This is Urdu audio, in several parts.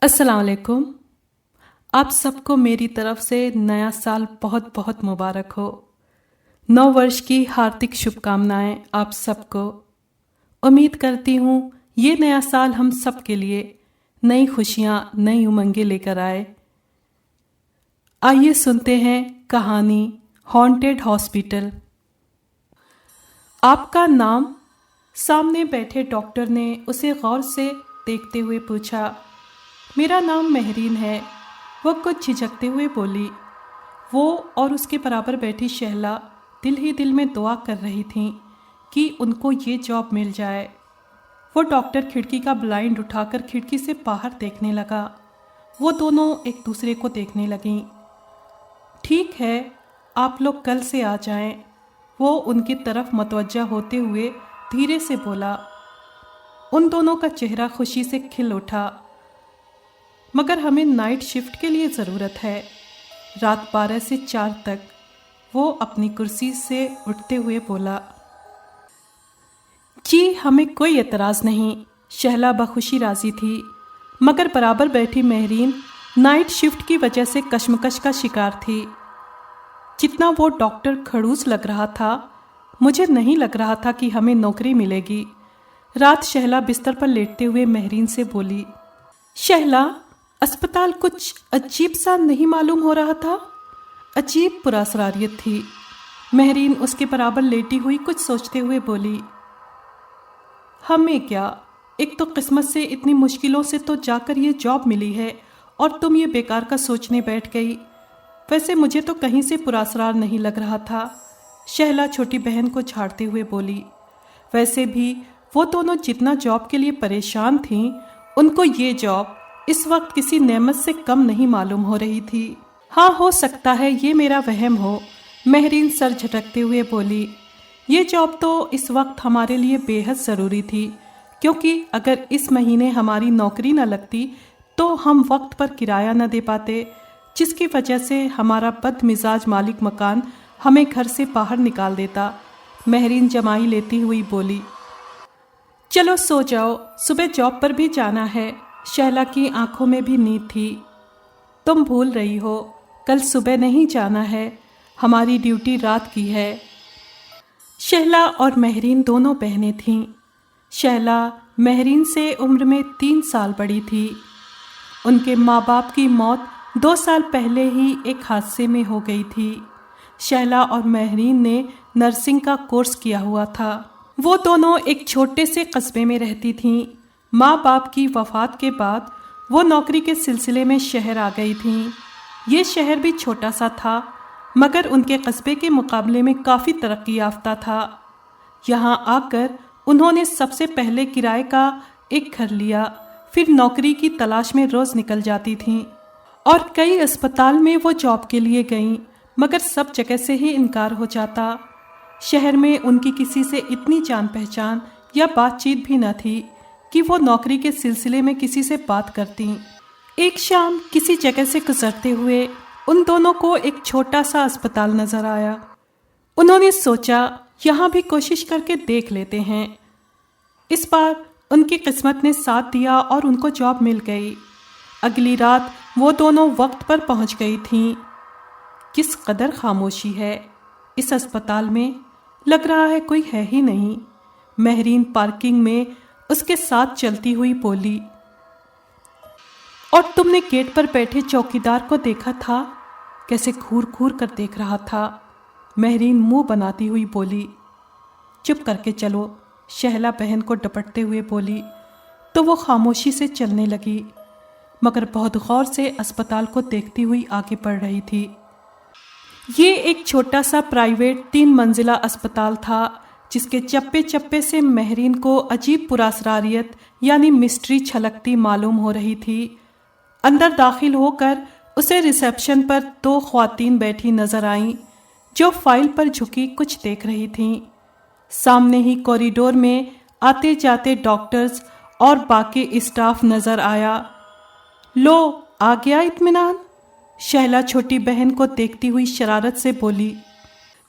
السلام علیکم. آپ سب کو میری طرف سے نیا سال بہت بہت مبارک ہو. نو ورش کی ہاردک شبھ کامنائیں آپ سب کو. امید کرتی ہوں یہ نیا سال ہم سب کے لیے نئی خوشیاں نئی امنگیں لے کر آئے. آئیے سنتے ہیں کہانی ہانٹیڈ ہاسپٹل. آپ کا نام؟ سامنے بیٹھے ڈاکٹر نے اسے غور سے دیکھتے ہوئے پوچھا. میرا نام مہرین ہے، وہ کچھ جھجکتے ہوئے بولی. وہ اور اس کے برابر بیٹھی شہلا دل ہی دل میں دعا کر رہی تھیں کہ ان کو یہ جاب مل جائے. وہ ڈاکٹر کھڑکی کا بلائنڈ اٹھا کر کھڑکی سے باہر دیکھنے لگا. وہ دونوں ایک دوسرے کو دیکھنے لگیں. ٹھیک ہے، آپ لوگ کل سے آ جائیں، وہ ان کی طرف متوجہ ہوتے ہوئے دھیرے سے بولا. ان دونوں کا چہرہ خوشی سے کھل اٹھا. مگر ہمیں نائٹ شفٹ کے لیے ضرورت ہے. رات 12 سے 4 تک وہ اپنی کرسی سے اٹھتے ہوئے بولا. جی ہمیں کوئی اعتراض نہیں. شہلا بخوشی راضی تھی، مگر برابر بیٹھی مہرین نائٹ شفٹ کی وجہ سے کشمکش کا شکار تھی. جتنا وہ ڈاکٹر کھڑوس لگ رہا تھا، مجھے نہیں لگ رہا تھا کہ ہمیں نوکری ملے گی. رات شہلا بستر پر لیٹتے ہوئے مہرین سے بولی. شہلا، اسپتال کچھ عجیب سا نہیں معلوم ہو رہا تھا؟ عجیب پراسراریت تھی. مہرین اس کے برابر لیٹی ہوئی کچھ سوچتے ہوئے بولی. ہمیں کیا، ایک تو قسمت سے اتنی مشکلوں سے تو جا کر یہ جاب ملی ہے اور تم یہ بیکار کا سوچنے بیٹھ گئی. ویسے مجھے تو کہیں سے پراسرار نہیں لگ رہا تھا. شہلا چھوٹی بہن کو جھاڑتے ہوئے بولی. ویسے بھی وہ دونوں جتنا جاب کے لیے پریشان تھیں، ان کو یہ جاب اس وقت کسی نعمت سے کم نہیں معلوم ہو رہی تھی. ہاں، ہو سکتا ہے یہ میرا وہم ہو، مہرین سر جھٹکتے ہوئے بولی. یہ جاب تو اس وقت ہمارے لیے بے حد ضروری تھی، کیونکہ اگر اس مہینے ہماری نوکری نہ لگتی تو ہم وقت پر کرایہ نہ دے پاتے، جس کی وجہ سے ہمارا بد مزاج مالک مکان ہمیں گھر سے باہر نکال دیتا. مہرین جمائی لیتی ہوئی بولی. چلو سو جاؤ، صبح جاب پر بھی جانا ہے. شہلا کی آنکھوں میں بھی نیند تھی. تم بھول رہی ہو، کل صبح نہیں جانا ہے، ہماری ڈیوٹی رات کی ہے. شہلا اور مہرین دونوں بہنیں تھیں. شہلا مہرین سے عمر میں 3 سال بڑی تھی. ان کے ماں باپ کی موت 2 سال پہلے ہی ایک حادثے میں ہو گئی تھی. شہلا اور مہرین نے نرسنگ کا کورس کیا ہوا تھا. وہ دونوں ایک چھوٹے سے قصبے میں رہتی تھیں. ماں باپ کی وفات کے بعد وہ نوکری کے سلسلے میں شہر آ گئی تھیں. یہ شہر بھی چھوٹا سا تھا، مگر ان کے قصبے کے مقابلے میں کافی ترقی یافتہ تھا. یہاں آ کر انہوں نے سب سے پہلے کرائے کا ایک گھر لیا، پھر نوکری کی تلاش میں روز نکل جاتی تھیں اور کئی اسپتال میں وہ جاب کے لیے گئیں، مگر سب جگہ سے ہی انکار ہو جاتا. شہر میں ان کی کسی سے اتنی جان پہچان یا بات چیت بھی نہ تھی کہ وہ نوکری کے سلسلے میں کسی سے بات کرتیں. ایک شام کسی جگہ سے گزرتے ہوئے ان دونوں کو ایک چھوٹا سا اسپتال نظر آیا. انہوں نے سوچا یہاں بھی کوشش کر کے دیکھ لیتے ہیں. اس بار ان کی قسمت نے ساتھ دیا اور ان کو جاب مل گئی. اگلی رات وہ دونوں وقت پر پہنچ گئی تھیں. کس قدر خاموشی ہے اس اسپتال میں، لگ رہا ہے کوئی ہے ہی نہیں. مہرین پارکنگ میں اس کے ساتھ چلتی ہوئی بولی. اور تم نے گیٹ پر بیٹھے چوکیدار کو دیکھا تھا؟ کیسے گھور گھور کر دیکھ رہا تھا. مہرین منہ بناتی ہوئی بولی. چپ کر کے چلو، شہلا بہن کو ڈپٹتے ہوئے بولی تو وہ خاموشی سے چلنے لگی، مگر بہت غور سے اسپتال کو دیکھتی ہوئی آگے بڑھ رہی تھی. یہ ایک چھوٹا سا پرائیویٹ 3 منزلہ اسپتال تھا، جس کے چپے چپے سے مہرین کو عجیب پراسراریت یعنی مسٹری چھلکتی معلوم ہو رہی تھی. اندر داخل ہو کر اسے ریسیپشن پر 2 خواتین بیٹھی نظر آئیں جو فائل پر جھکی کچھ دیکھ رہی تھیں. سامنے ہی کوریڈور میں آتے جاتے ڈاکٹرز اور باقی اسٹاف نظر آیا. لو آ گیا اطمینان، شہلا چھوٹی بہن کو دیکھتی ہوئی شرارت سے بولی.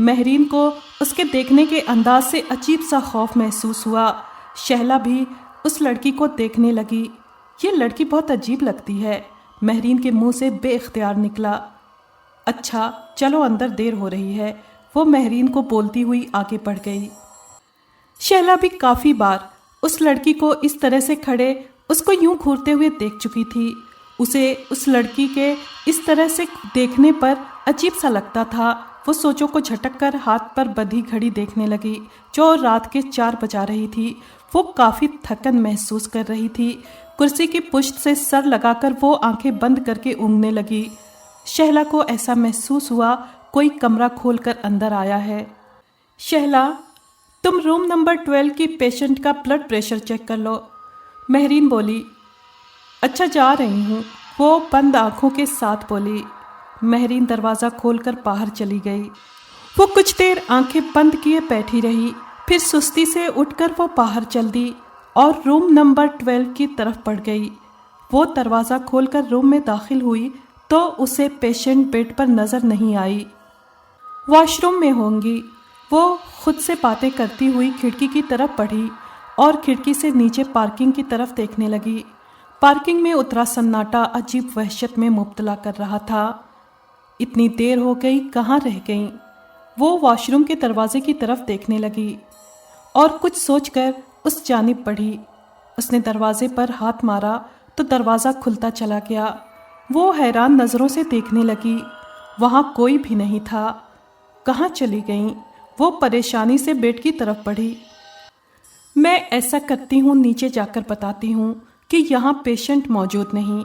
مہرین کو اس کے دیکھنے کے انداز سے عجیب سا خوف محسوس ہوا۔ شہلا بھی اس لڑکی کو دیکھنے لگی۔ یہ لڑکی بہت عجیب لگتی ہے، مہرین کے منہ سے بے اختیار نکلا۔ اچھا چلو اندر، دیر ہو رہی ہے، وہ مہرین کو بولتی ہوئی آگے بڑھ گئی۔ شہلا بھی کافی بار اس لڑکی کو اس طرح سے کھڑے اس کو یوں گھورتے ہوئے دیکھ چکی تھی۔ اسے اس لڑکی کے اس طرح سے دیکھنے پر عجیب سا لگتا تھا۔ وہ سوچوں کو جھٹک کر ہاتھ پر بندھی گھڑی دیکھنے لگی جو رات کے 4 بجا رہی تھی۔ وہ کافی تھکن محسوس کر رہی تھی۔ کرسی کی پشت سے سر لگا کر وہ آنکھیں بند کر کے اونگنے لگی۔ شہلا کو ایسا محسوس ہوا کوئی کمرہ کھول کر اندر آیا ہے۔ شہلا، تم روم نمبر 12 کی پیشنٹ کا بلڈ پریشر چیک کر لو، مہرین بولی۔ اچھا جا رہی ہوں، وہ بند آنکھوں کے ساتھ بولی۔ مہرین دروازہ کھول کر باہر چلی گئی۔ وہ کچھ دیر آنکھیں بند کیے بیٹھی رہی، پھر سستی سے اٹھ کر وہ باہر چل دی اور روم نمبر 12 کی طرف بڑھ گئی۔ وہ دروازہ کھول کر روم میں داخل ہوئی تو اسے پیشنٹ بیڈ پر نظر نہیں آئی۔ واش روم میں ہوں گی، وہ خود سے باتیں کرتی ہوئی کھڑکی کی طرف بڑھی اور کھڑکی سے نیچے پارکنگ کی طرف دیکھنے لگی۔ پارکنگ میں اترا سناٹا عجیب وحشت میں مبتلا کر رہا تھا۔ اتنی دیر ہو گئی، کہاں رہ گئیں؟ وہ واش روم کے دروازے کی طرف دیکھنے لگی اور کچھ سوچ کر اس جانب بڑھی۔ اس نے دروازے پر ہاتھ مارا تو دروازہ کھلتا چلا گیا۔ وہ حیران نظروں سے دیکھنے لگی، وہاں کوئی بھی نہیں تھا۔ کہاں چلی گئیں؟ وہ پریشانی سے بیڈ کی طرف بڑھی۔ میں ایسا کرتی ہوں، نیچے جا کر بتاتی ہوں کہ یہاں پیشنٹ موجود نہیں۔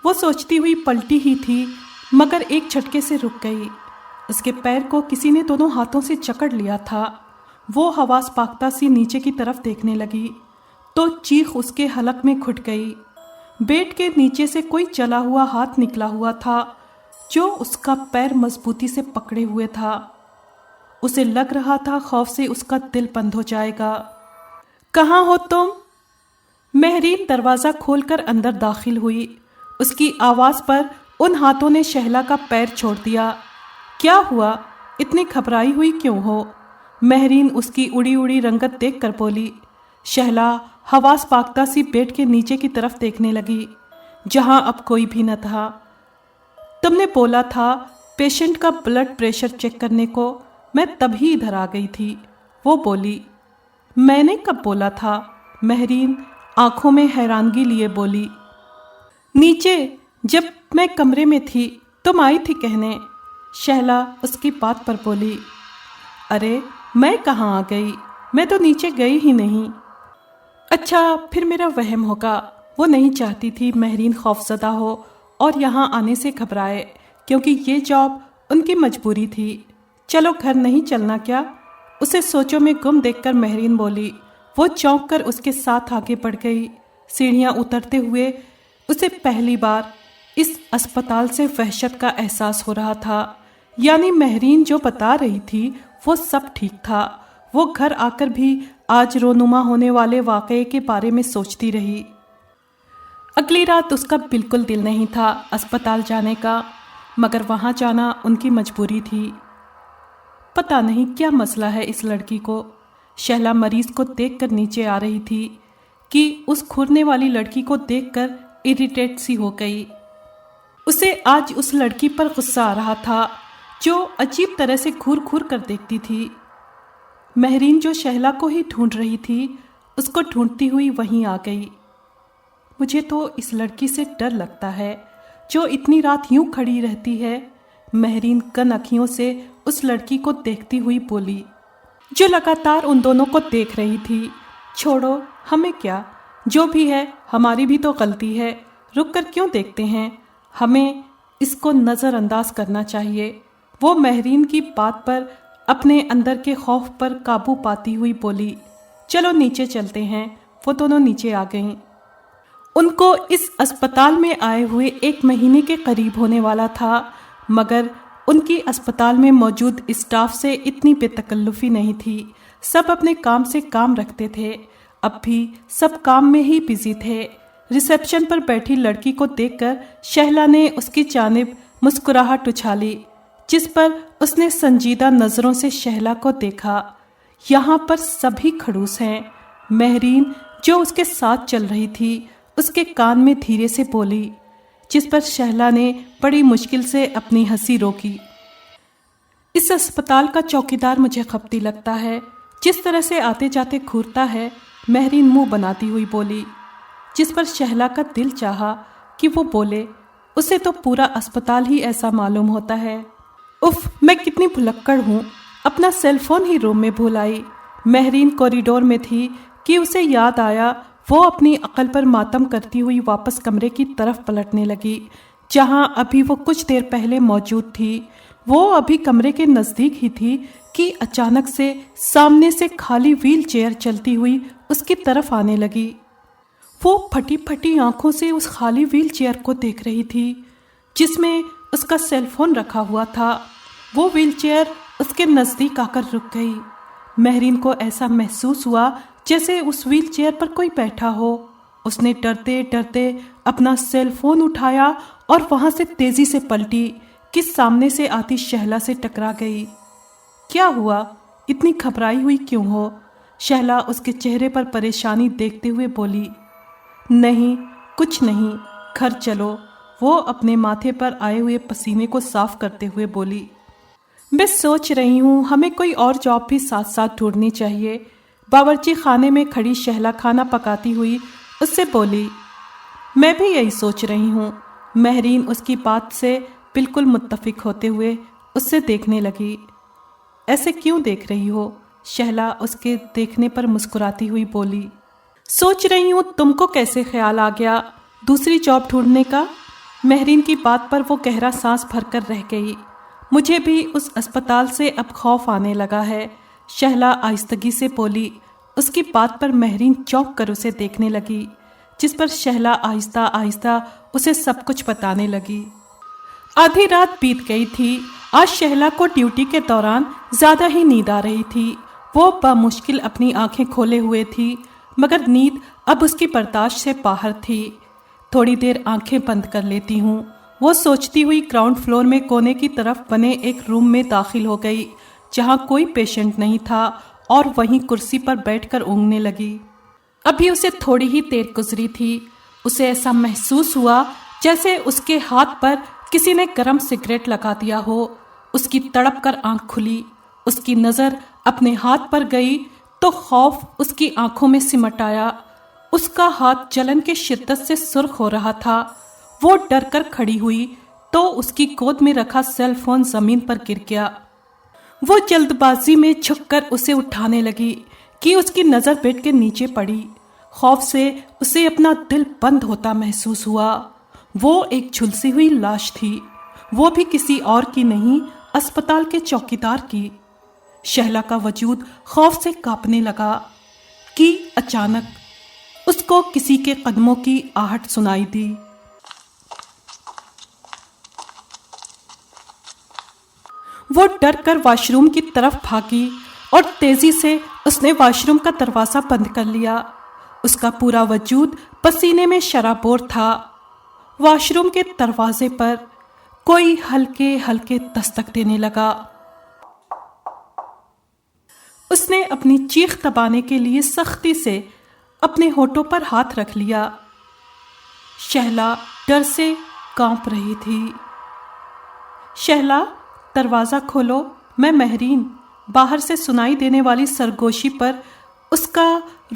وہ سوچتی ہوئی پلٹی ہی تھی مگر ایک جھٹکے سے رک گئی۔ اس کے پیر کو کسی نے دونوں ہاتھوں سے جکڑ لیا تھا۔ وہ حواس پاختہ سی نیچے کی طرف دیکھنے لگی تو چیخ اس کے حلق میں گھٹ گئی۔ بیڈ کے نیچے سے کوئی جلا ہوا ہاتھ نکلا ہوا تھا جو اس کا پیر مضبوطی سے پکڑے ہوئے تھا۔ اسے لگ رہا تھا خوف سے اس کا دل بند ہو جائے گا۔ کہاں ہو تم؟ مہرین دروازہ کھول کر اندر داخل ہوئی۔ اس کی آواز پر ان ہاتھوں نے شہلا کا پیر چھوڑ دیا۔ کیا ہوا؟ اتنی گھبرائی ہوئی کیوں ہو؟ مہرین اس کی اڑی اڑی رنگت دیکھ کر بولی۔ شہلا حواس پاختہ سی بیڈ کے نیچے کی طرف دیکھنے لگی جہاں اب کوئی بھی نہ تھا۔ تم نے بولا تھا پیشنٹ کا بلڈ پریشر چیک کرنے کو، میں تبھی ادھر آ گئی تھی، وہ بولی۔ میں نے کب بولا تھا؟ مہرین آنکھوں میں حیرانگی لیے بولی۔ نیچے جب میں کمرے میں تھی تم آئی تھی کہنے، شہلا اس کی بات پر بولی۔ ارے میں کہاں آ گئی، میں تو نیچے گئی ہی نہیں۔ اچھا پھر میرا وہم ہوگا۔ وہ نہیں چاہتی تھی مہرین خوفزدہ ہو اور یہاں آنے سے گھبرائے کیونکہ یہ جاب ان کی مجبوری تھی۔ چلو گھر نہیں چلنا کیا؟ اسے سوچوں میں گم دیکھ کر مہرین بولی۔ وہ چونک کر اس کے ساتھ آگے بڑھ گئی۔ سیڑھیاں اترتے ہوئے اسے پہلی بار اس اسپتال سے وحشت کا احساس ہو رہا تھا۔ یعنی مہرین جو بتا رہی تھی وہ سب ٹھیک تھا۔ وہ گھر آ کر بھی آج رونما ہونے والے واقعے کے بارے میں سوچتی رہی۔ اگلی رات اس کا بالکل دل نہیں تھا اسپتال جانے کا، مگر وہاں جانا ان کی مجبوری تھی۔ پتہ نہیں کیا مسئلہ ہے اس لڑکی کو۔ شہلا مریض کو دیکھ کر نیچے آ رہی تھی کہ اس کھرنے والی لڑکی کو دیکھ کر اریٹیٹ سی ہو گئی۔ اسے آج اس لڑکی پر غصہ آ رہا تھا جو عجیب طرح سے گھور گھور کر دیکھتی تھی۔ مہرین جو شہلا کو ہی ڈھونڈ رہی تھی اس کو ڈھونڈتی ہوئی وہیں آ گئی۔ مجھے تو اس لڑکی سے ڈر لگتا ہے جو اتنی رات یوں کھڑی رہتی ہے، مہرین کن اکھیوں سے اس لڑکی کو دیکھتی ہوئی بولی جو لگاتار ان دونوں کو دیکھ رہی تھی۔ چھوڑو، ہمیں کیا، جو بھی ہے ہماری بھی تو غلطی ہے، رک کر کیوں دیکھتے ہیں، ہمیں اس کو نظر انداز کرنا چاہیے۔ وہ مہرین کی بات پر اپنے اندر کے خوف پر قابو پاتی ہوئی بولی۔ چلو نیچے چلتے ہیں۔ وہ دونوں نیچے آ گئیں۔ ان کو اس اسپتال میں آئے ہوئے 1 مہینے کے قریب ہونے والا تھا، مگر ان کی اسپتال میں موجود اسٹاف سے اتنی بے تکلفی نہیں تھی۔ سب اپنے کام سے کام رکھتے تھے۔ اب بھی سب کام میں ہی بزی تھے۔ ریسیپشن پر بیٹھی لڑکی کو دیکھ کر شہلا نے اس کی جانب مسکراہٹ اچھالی۔ جس پر اس نے سنجیدہ نظروں سے شہلا کو دیکھا۔ یہاں پر سبھی کھڑوس ہیں۔ مہرین جو اس کے ساتھ چل رہی تھی اس کے کان میں دھیرے سے بولی، جس پر شہلا نے بڑی مشکل سے اپنی ہنسی روکی۔ اس اسپتال کا چوکیدار مجھے خپتی لگتا ہے، جس طرح سے آتے جاتے گھورتا ہے، مہرین منہ بناتی ہوئی بولی، جس پر شہلا کا دل چاہا کہ وہ بولے، اسے تو پورا اسپتال ہی ایسا معلوم ہوتا ہے۔ اف، میں کتنی بھلکڑ ہوں، اپنا سیل فون ہی روم میں بھول آئی۔ مہرین کوریڈور میں تھی کہ اسے یاد آیا، وہ اپنی عقل پر ماتم کرتی ہوئی واپس کمرے کی طرف پلٹنے لگی جہاں ابھی وہ کچھ دیر پہلے موجود تھی۔ وہ ابھی کمرے کے نزدیک ہی تھی کہ اچانک سے سامنے سے خالی ویل چیئر چلتی ہوئی اس کی طرف آنے لگی۔ وہ پھٹی پھٹی آنکھوں سے اس خالی ویل چیئر کو دیکھ رہی تھی جس میں اس کا سیل فون رکھا ہوا تھا۔ وہ ویل چیئر اس کے نزدیک آ کر رک گئی۔ مہرین کو ایسا محسوس ہوا جیسے اس ویل چیئر پر کوئی بیٹھا ہو۔ اس نے ڈرتے ڈرتے اپنا سیل فون اٹھایا اور وہاں سے تیزی سے پلٹی کہ سامنے سے آتی شہلا سے ٹکرا گئی۔ کیا ہوا؟ اتنی گھبرائی ہوئی کیوں ہو؟ شہلا اس کے چہرے پر پریشانی دیکھتے ہوئے بولی۔ نہیں، کچھ نہیں، گھر چلو۔ وہ اپنے ماتھے پر آئے ہوئے پسینے کو صاف کرتے ہوئے بولی۔ میں سوچ رہی ہوں ہمیں کوئی اور جاب بھی ساتھ ساتھ ڈھونڈنی چاہیے۔ باورچی خانے میں کھڑی شہلا کھانا پکاتی ہوئی اس سے بولی۔ میں بھی یہی سوچ رہی ہوں۔ مہرین اس کی بات سے بالکل متفق ہوتے ہوئے اس سے دیکھنے لگی۔ ایسے کیوں دیکھ رہی ہو؟ شہلا اس کے دیکھنے پر مسکراتی ہوئی بولی۔ سوچ رہی ہوں تم کو کیسے خیال آ گیا دوسری جاب ڈھونڈنے کا؟ مہرین کی بات پر وہ گہرا سانس بھر کر رہ گئی۔ مجھے بھی اس اسپتال سے اب خوف آنے لگا ہے، شہلا آہستگی سے بولی۔ اس کی بات پر مہرین چونک کر اسے دیکھنے لگی، جس پر شہلا آہستہ آہستہ اسے سب کچھ بتانے لگی۔ آدھی رات بیت گئی تھی۔ آج شہلا کو ڈیوٹی کے دوران زیادہ ہی نیند آ رہی تھی۔ وہ بمشکل اپنی آنکھیں کھولے ہوئے تھی، مگر نیند اب اس کی برداشت سے باہر تھی۔ تھوڑی دیر آنکھیں بند کر لیتی ہوں، وہ سوچتی ہوئی گراؤنڈ فلور میں کونے کی طرف بنے ایک روم میں داخل ہو گئی جہاں کوئی پیشنٹ نہیں تھا اور وہیں کرسی پر بیٹھ کر اونگنے لگی۔ ابھی اسے تھوڑی ہی دیر گزری تھی، اسے ایسا محسوس ہوا جیسے اس کے ہاتھ پر کسی نے گرم سگریٹ لگا دیا ہو۔ اس کی تڑپ کر آنکھ کھلی، اس کی نظر اپنے ہاتھ پر گئی تو خوف اس کی آنکھوں میں سمٹ آیا۔ اس کا ہاتھ جلن کے شدت سے سرخ ہو رہا تھا۔ وہ ڈر کر کھڑی ہوئی تو اس کی گود میں رکھا سیل فون زمین پر گر گیا۔ وہ جلد بازی میں جھک کر اسے اٹھانے لگی کہ اس کی نظر بیڈ کے نیچے پڑی۔ خوف سے اسے اپنا دل بند ہوتا محسوس ہوا۔ وہ ایک جھلسی ہوئی لاش تھی، وہ بھی کسی اور کی نہیں، اسپتال کے چوکیدار کی۔ شہلا کا وجود خوف سے کانپنے لگا کہ اچانک اس کو کسی کے قدموں کی آہٹ سنائی دی۔ وہ ڈر کر واش روم کی طرف بھاگی اور تیزی سے اس نے واش روم کا دروازہ بند کر لیا۔ اس کا پورا وجود پسینے میں شرابور تھا۔ واش روم کے دروازے پر کوئی ہلکے ہلکے دستک دینے لگا۔ اس نے اپنی چیخ دبانے کے لیے سختی سے اپنے ہونٹوں پر ہاتھ رکھ لیا۔ شہلا ڈر سے کانپ رہی تھی۔ شہلا، دروازہ کھولو، میں مہرین۔ باہر سے سنائی دینے والی سرگوشی پر اس کا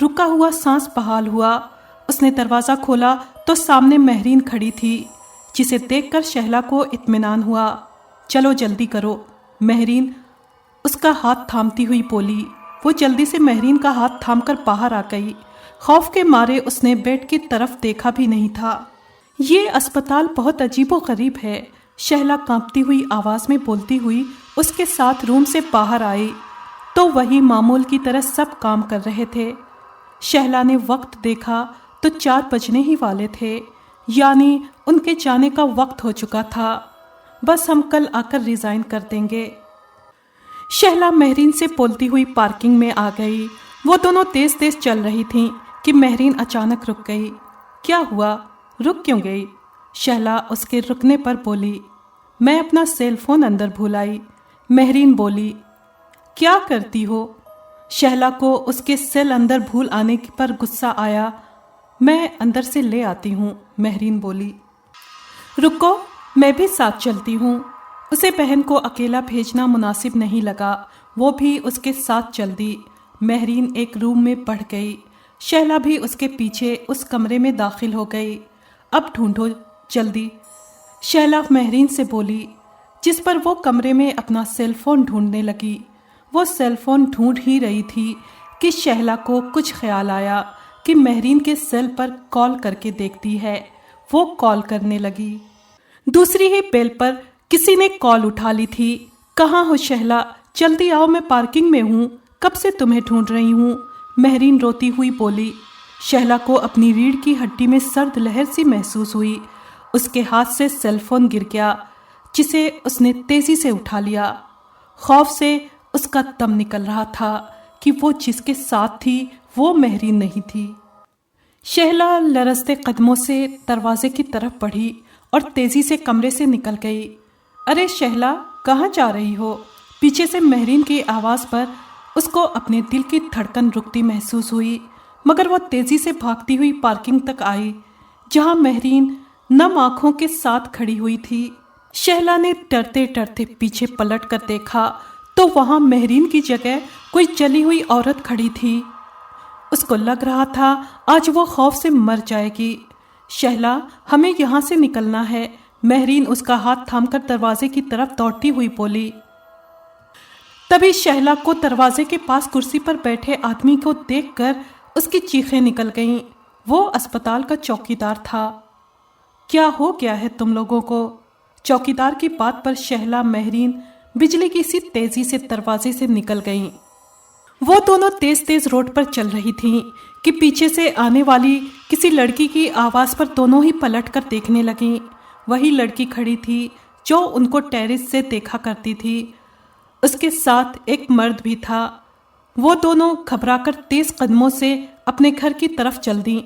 رکا ہوا سانس بحال ہوا۔ اس نے دروازہ کھولا تو سامنے مہرین کھڑی تھی، جسے دیکھ کر شہلا کو اطمینان ہوا۔ چلو جلدی کرو، مہرین اس کا ہاتھ تھامتی ہوئی بولی۔ وہ جلدی سے مہرین کا ہاتھ تھام کر باہر آ گئی۔ خوف کے مارے اس نے بیڈ کی طرف دیکھا بھی نہیں تھا۔ یہ اسپتال بہت عجیب و غریب ہے، شہلا کانپتی ہوئی آواز میں بولتی ہوئی اس کے ساتھ روم سے باہر آئی تو وہی معمول کی طرح سب کام کر رہے تھے۔ شہلا نے وقت دیکھا تو 4 بجنے ہی والے تھے، یعنی ان کے جانے کا وقت ہو چکا تھا۔ بس ہم کل آ کر ریزائن کر دیں گے۔ شہلا مہرین سے بولتی ہوئی پارکنگ میں آ گئی۔ وہ دونوں تیز تیز چل رہی تھیں کہ مہرین اچانک رک گئی۔ کیا ہوا؟ رک کیوں گئی؟ شہلا اس کے رکنے پر بولی۔ میں اپنا سیل فون اندر بھول آئی۔ مہرین بولی، کیا کرتی ہو؟ شہلا کو اس کے سیل اندر بھول آنے پر غصہ آیا۔ میں اندر سے لے آتی ہوں، مہرین بولی۔ رکو، میں بھی ساتھ چلتی ہوں۔ اسے بہن کو اکیلا بھیجنا مناسب نہیں لگا، وہ بھی اس کے ساتھ چل دی۔ مہرین ایک روم میں بڑھ گئی، شہلا بھی اس کے پیچھے اس کمرے میں داخل ہو گئی۔ اب ڈھونڈو جلدی، شہلا مہرین سے بولی، جس پر وہ کمرے میں اپنا سیل فون ڈھونڈنے لگی۔ وہ سیل فون ڈھونڈ ہی رہی تھی کہ شہلا کو کچھ خیال آیا کہ مہرین کے سیل پر کال کر کے دیکھتی ہے۔ وہ کال کرنے لگی۔ دوسری ہی بیل پر کسی نے کال اٹھا لی تھی۔ کہاں ہو شہلا؟ جلدی آؤ، میں پارکنگ میں ہوں، کب سے تمہیں ڈھونڈ رہی ہوں، مہرین روتی ہوئی بولی۔ شہلا کو اپنی ریڑھ کی ہڈی میں سرد لہر سی محسوس ہوئی۔ اس کے ہاتھ سے سیل فون گر گیا، جسے اس نے تیزی سے اٹھا لیا۔ خوف سے اس کا دم نکل رہا تھا کہ وہ جس کے ساتھ تھی وہ مہرین نہیں تھی۔ شہلا لرزتے قدموں سے دروازے کی طرف بڑھی اور تیزی سے کمرے سے نکل گئی۔ ارے شہلا، کہاں جا رہی ہو؟ پیچھے سے مہرین کی آواز پر اس کو اپنے دل کی دھڑکن رکتی محسوس ہوئی، مگر وہ تیزی سے بھاگتی ہوئی پارکنگ تک آئی، جہاں مہرین نم آنکھوں کے ساتھ کھڑی ہوئی تھی۔ شہلا نے ڈرتے ڈرتے پیچھے پلٹ کر دیکھا تو وہاں مہرین کی جگہ کوئی جلی ہوئی عورت کھڑی تھی۔ اس کو لگ رہا تھا آج وہ خوف سے مر جائے گی۔ شہلا، ہمیں یہاں سے نکلنا ہے، مہرین اس کا ہاتھ تھام کر دروازے کی طرف دوڑتی ہوئی بولی۔ تبھی شہلا کو دروازے کے پاس کرسی پر بیٹھے آدمی کو دیکھ کر اس کی چیخیں نکل گئیں۔ وہ اسپتال کا چوکیدار تھا۔ کیا ہو گیا ہے تم لوگوں کو؟ چوکیدار کی بات پر شہلا مہرین بجلی کی سی تیزی سے دروازے سے نکل گئیں۔ وہ دونوں تیز تیز روڈ پر چل رہی تھیں کہ پیچھے سے آنے والی کسی لڑکی کی آواز پر دونوں ہی پلٹ کر دیکھنے لگیں۔ وہی لڑکی کھڑی تھی جو ان کو ٹیرس سے دیکھا کرتی تھی۔ اس کے ساتھ ایک مرد بھی تھا۔ وہ دونوں گھبرا کر تیز قدموں سے اپنے گھر کی طرف چل دیں۔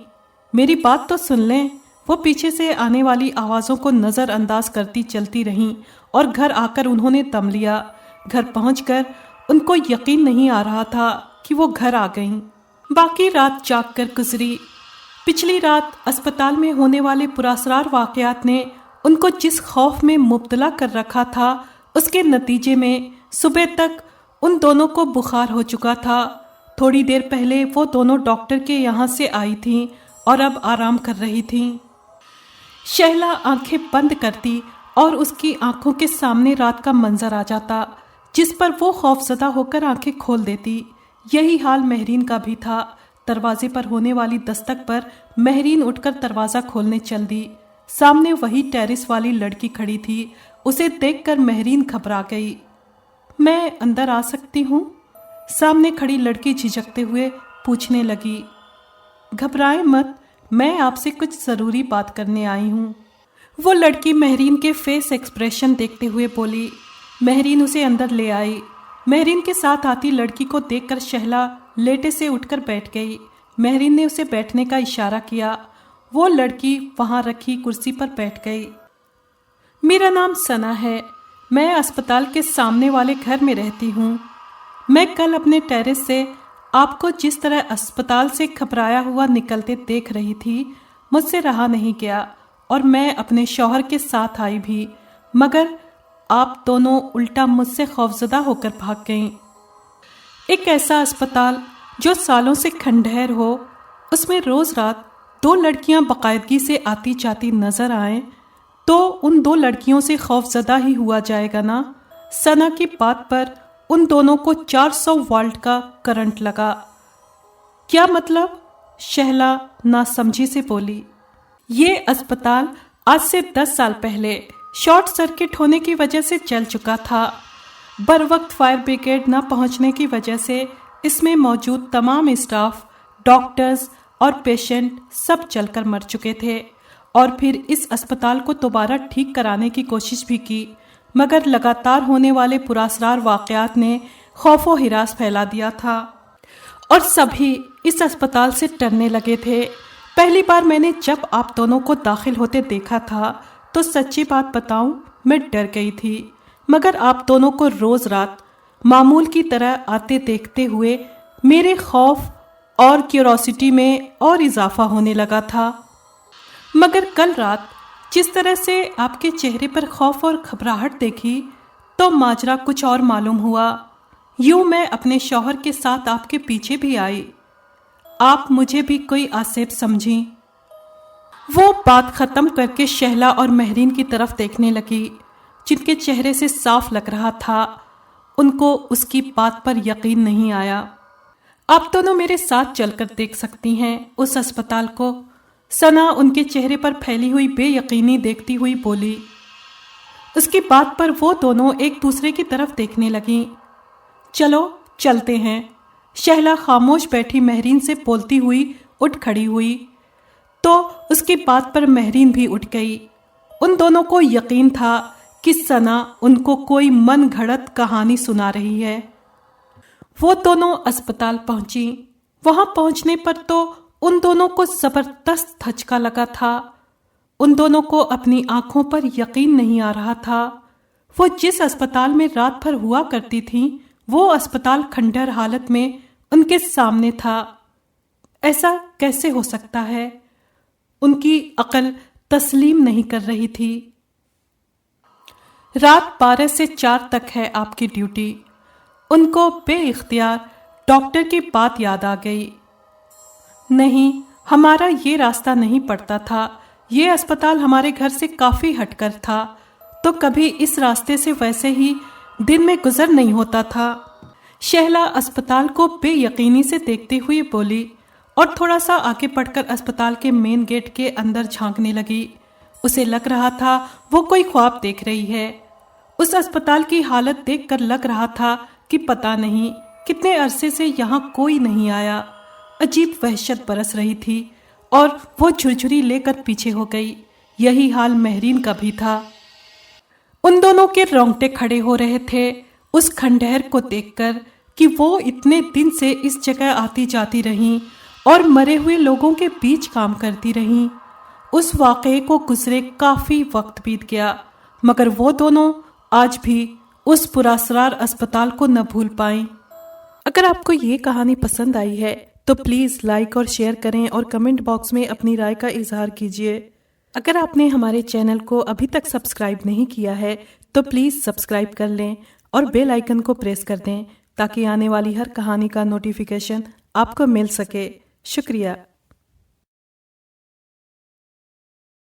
میری بات تو سن لیں، وہ پیچھے سے آنے والی آوازوں کو نظر انداز کرتی چلتی رہیں اور گھر آ کر انہوں نے دم لیا۔ گھر پہنچ کر ان کو یقین نہیں آ رہا تھا کہ وہ گھر آ گئیں۔ باقی رات جاگ کر گزری۔ پچھلی رات اسپتال میں ہونے والے پراسرار واقعات نے ان کو جس خوف میں مبتلا کر رکھا تھا، اس کے نتیجے میں صبح تک ان دونوں کو بخار ہو چکا تھا۔ تھوڑی دیر پہلے وہ دونوں ڈاکٹر کے یہاں سے آئی تھیں اور اب آرام کر رہی تھیں۔ شہلا آنکھیں بند کرتی اور اس کی آنکھوں کے سامنے رات کا منظر آ جاتا، جس پر وہ خوف زدہ ہو کر آنکھیں کھول دیتی۔ یہی حال مہرین کا بھی تھا۔ دروازے پر ہونے والی دستک پر مہرین اٹھ کر دروازہ کھولنے چل دی۔ سامنے وہی ٹیرس والی لڑکی کھڑی تھی۔ اسے دیکھ کر مہرین گھبرا گئی۔ میں اندر آ سکتی ہوں؟ سامنے کھڑی لڑکی جھجکتے ہوئے پوچھنے لگی۔ گھبرائیں مت، میں آپ سے کچھ ضروری بات کرنے آئی ہوں، وہ لڑکی مہرین کے فیس ایکسپریشن دیکھتے ہوئے بولی۔ مہرین اسے اندر لے آئی۔ مہرین کے ساتھ آتی لڑکی کو دیکھ کر شہلا لیٹے سے اٹھ کر بیٹھ گئی۔ مہرین نے اسے بیٹھنے کا اشارہ کیا۔ وہ لڑکی وہاں رکھی کرسی پر بیٹھ گئی۔ میرا نام ثنا ہے، میں اسپتال کے سامنے والے گھر میں رہتی ہوں۔ میں کل اپنے ٹیرس سے آپ کو جس طرح اسپتال سے گھبرایا ہوا نکلتے دیکھ رہی تھی، مجھ سے رہا نہیں گیا اور میں اپنے شوہر کے ساتھ آئی بھی، مگر آپ دونوں الٹا مجھ سے خوفزدہ ہو کر بھاگ گئیں۔ ایک ایسا اسپتال جو سالوں سے کھنڈہر ہو، اس میں روز رات 2 لڑکیاں باقاعدگی سے آتی جاتی نظر آئیں تو ان 2 لڑکیوں سے خوفزدہ ہی ہوا جائے گا نا۔ ثنا کی بات پر ان دونوں کو 400 والٹ کا کرنٹ لگا۔ کیا مطلب؟ شہلا ناسمجھی سے بولی۔ یہ اسپتال آج سے 10 سال پہلے شارٹ سرکٹ ہونے کی وجہ سے جل چکا تھا۔ بر وقت فائر بریگیڈ نہ پہنچنے کی وجہ سے اس میں موجود تمام اسٹاف، ڈاکٹرز اور پیشنٹ سب جل کر مر چکے تھے، اور پھر اس اسپتال کو دوبارہ ٹھیک کرانے کی کوشش بھی کی، مگر لگاتار ہونے والے پراسرار واقعات نے خوف و ہراس پھیلا دیا تھا اور سبھی اس اسپتال سے ڈرنے لگے تھے۔ پہلی بار میں نے جب آپ دونوں کو داخل ہوتے دیکھا تھا تو سچی بات بتاؤں، میں ڈر گئی تھی، مگر آپ دونوں کو روز رات معمول کی طرح آتے دیکھتے ہوئے میرے خوف اور کیوروسٹی میں اور اضافہ ہونے لگا تھا۔ مگر کل رات جس طرح سے آپ کے چہرے پر خوف اور گھبراہٹ دیکھی تو ماجرا کچھ اور معلوم ہوا۔ یوں میں اپنے شوہر کے ساتھ آپ کے پیچھے بھی آئی۔ آپ مجھے بھی کوئی آسیب سمجھیں۔ وہ بات ختم کر کے شہلا اور مہرین کی طرف دیکھنے لگی، جن کے چہرے سے صاف لگ رہا تھا ان کو اس کی بات پر یقین نہیں آیا۔ آپ دونوں میرے ساتھ چل کر دیکھ سکتی ہیں اس اسپتال کو، ثنا ان کے چہرے پر پھیلی ہوئی بے یقینی دیکھتی ہوئی بولی۔ اس کی بات پر وہ دونوں ایک دوسرے کی طرف دیکھنے لگیں۔ چلو چلتے ہیں، شہلا خاموش بیٹھی مہرین سے بولتی ہوئی اٹھ کھڑی ہوئی تو اس کی بات پر مہرین بھی اٹھ گئی۔ ان دونوں کو یقین تھا کہ ثنا ان کو کوئی من گھڑت کہانی سنا رہی ہے۔ وہ دونوں اسپتال پہنچی۔ وہاں پہنچنے پر تو ان دونوں کو زبردست دھچکا لگا تھا۔ ان دونوں کو اپنی آنکھوں پر یقین نہیں آ رہا تھا۔ وہ جس اسپتال میں رات بھر ہوا کرتی تھیں وہ اسپتال کھنڈر حالت میں ان کے سامنے تھا۔ ایسا کیسے ہو سکتا ہے؟ ان کی عقل تسلیم نہیں کر رہی تھی۔ رات 12 سے 4 تک ہے آپ کی ڈیوٹی۔ ان کو بے اختیار ڈاکٹر کی بات یاد آ گئی۔ نہیں، ہمارا یہ راستہ نہیں پڑتا تھا، یہ اسپتال ہمارے گھر سے کافی ہٹ کر تھا، تو کبھی اس راستے سے ویسے ہی دن میں گزر نہیں ہوتا تھا۔ شہلا اسپتال کو بے یقینی سے دیکھتے ہوئے بولی اور تھوڑا سا آگے بڑھ کر اسپتال کے مین گیٹ کے اندر جھانکنے لگی۔ اسے لگ رہا تھا وہ کوئی خواب دیکھ رہی ہے۔ اس اسپتال کی حالت دیکھ کر لگ رہا تھا کہ پتہ نہیں کتنے عرصے سے یہاں کوئی نہیں آیا۔ عجیب وحشت برس رہی تھی اور وہ جھرجھری لے کر پیچھے ہو گئی۔ یہی حال مہرین کا بھی تھا۔ ان دونوں کے رونگٹے کھڑے ہو رہے تھے اس کھنڈہر کو دیکھ کر کہ وہ اتنے دن سے اس جگہ آتی جاتی رہیں اور مرے ہوئے لوگوں کے بیچ کام کرتی رہیں۔ اس واقعے کو گزرے کافی وقت بیت گیا، مگر وہ دونوں آج بھی اس پراسرار اسپتال کو نہ بھول پائیں۔ اگر آپ کو یہ کہانی پسند آئی ہے تو پلیز لائک اور شیئر کریں اور کمنٹ باکس میں اپنی رائے کا اظہار کیجیے۔ اگر آپ نے ہمارے چینل کو ابھی تک سبسکرائب نہیں کیا ہے تو پلیز سبسکرائب کر لیں اور بیل آئیکن کو پریس کر دیں تاکہ آنے والی ہر کہانی کا نوٹیفیکیشن آپ کو مل سکے۔ شکریہ۔